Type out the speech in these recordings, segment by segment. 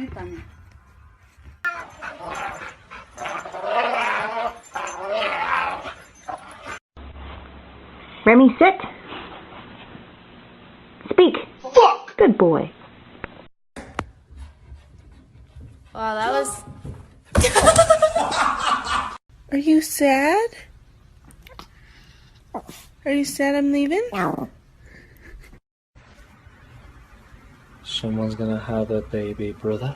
Pame. Remy, sit. Speak. Fuck! Good boy. Wow, that was... Are you sad? Are you sad I'm leaving? Someone's gonna have a baby, brother.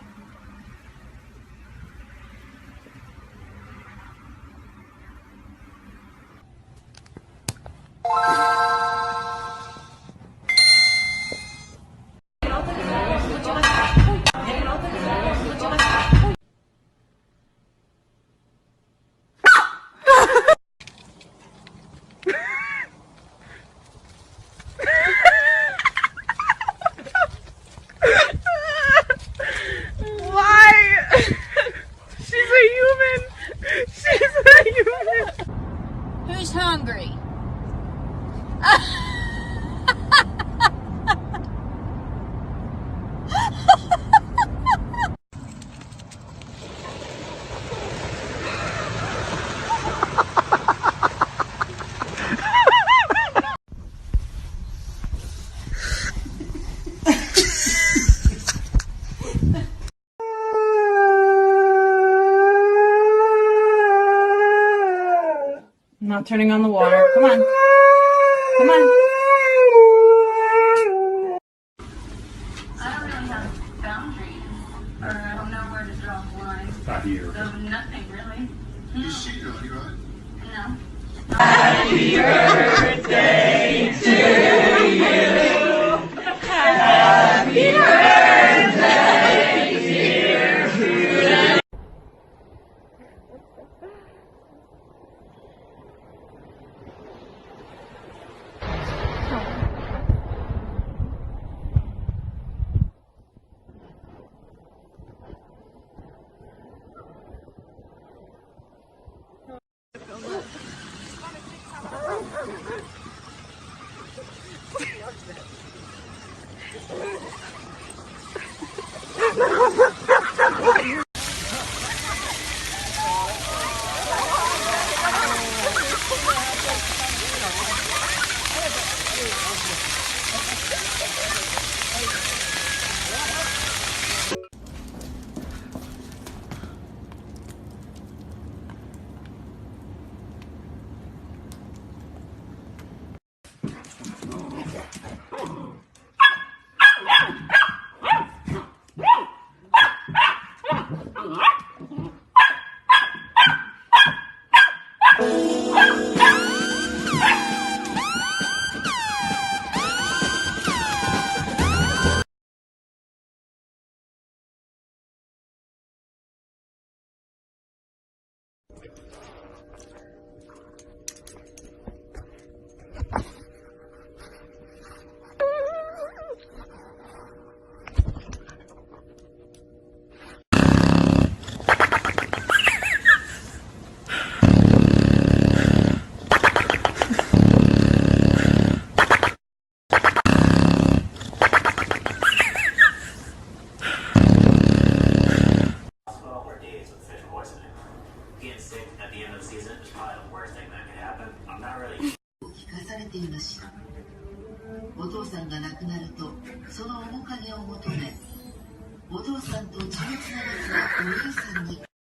Who's hungry? I'm not turning on the water. Come on. Come on. I don't really have boundaries, or I don't know where to draw the line. Not here. So nothing really. No. You see, you right? No. Happy birthday to you. Happy birthday, dear Prudence.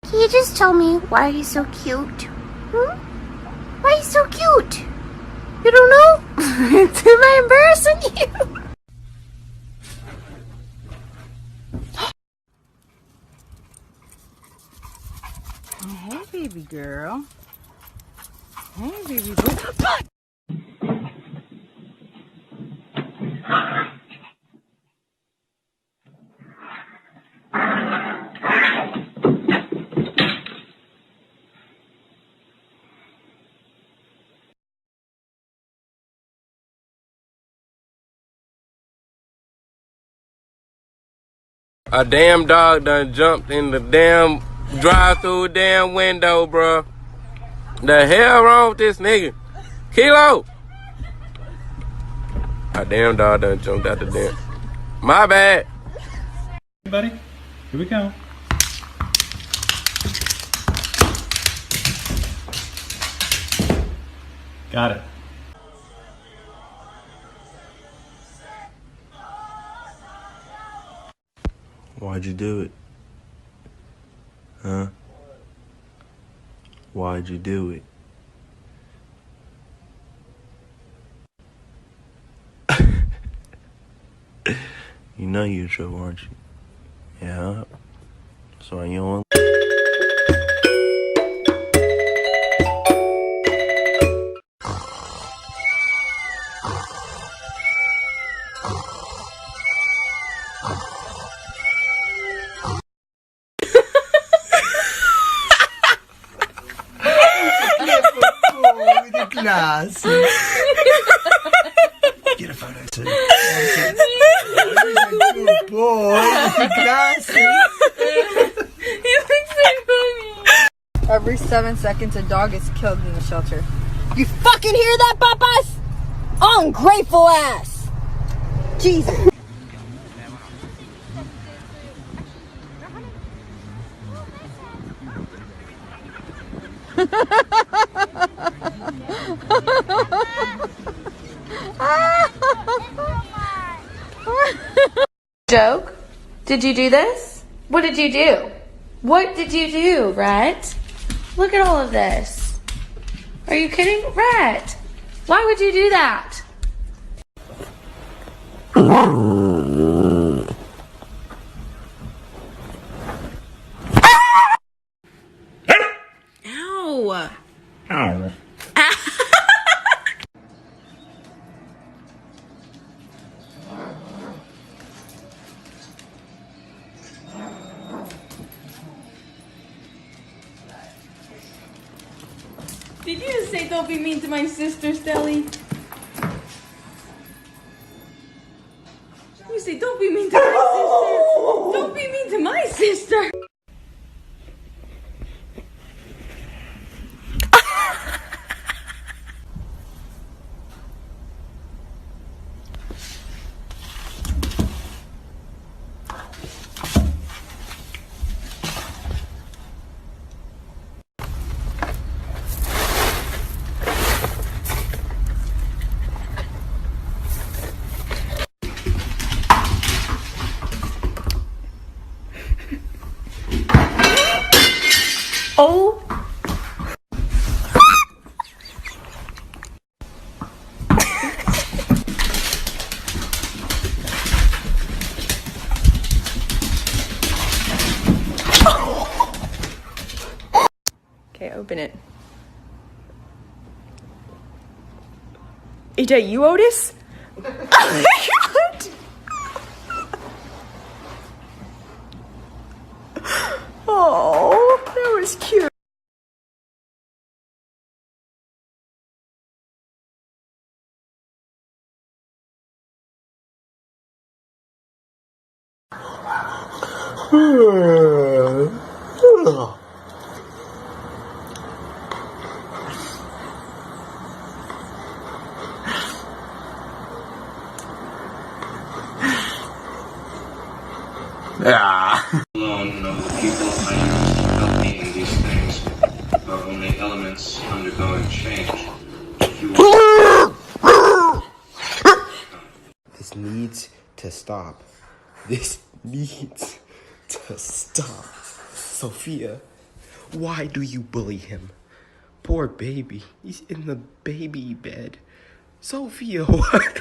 Can you just tell me why he's so cute? Why he's so cute? You don't know? Am I embarrassing you? Oh, hey, baby girl. Hey, baby boy. A damn dog done jumped in the damn drive-through damn window, bro. The hell wrong with this nigga? Kilo! A damn dog done jumped out the damn. My bad. Buddy? Here we go. Got it. Why'd you do it? Huh? Why'd you do it? You know you drove, aren't you? Yeah. So you on? Glasses. Get a photo too. Good boy. Glasses. You look so funny. Every 7 seconds, a dog is killed in the shelter. You fucking hear that, papas? Ungrateful ass. Jesus. Joke? Did you do this? What did you do? What did you do, Rat? Look at all of this. Are you kidding? Rat, why would you do that? Ow! Ow. Did you just say don't be mean to my sister, Stelly? You say don't be mean to my sister. Don't be mean to my sister. Oh. Okay, open it. Is that you, Otis? Oh my god! Oh, that was cute. Alone know the people understanding these things are only elements undergoing change. If you want This needs to stop. This needs to stop. Sophia, why do you bully him? Poor baby. He's in the baby bed. Sophia, what?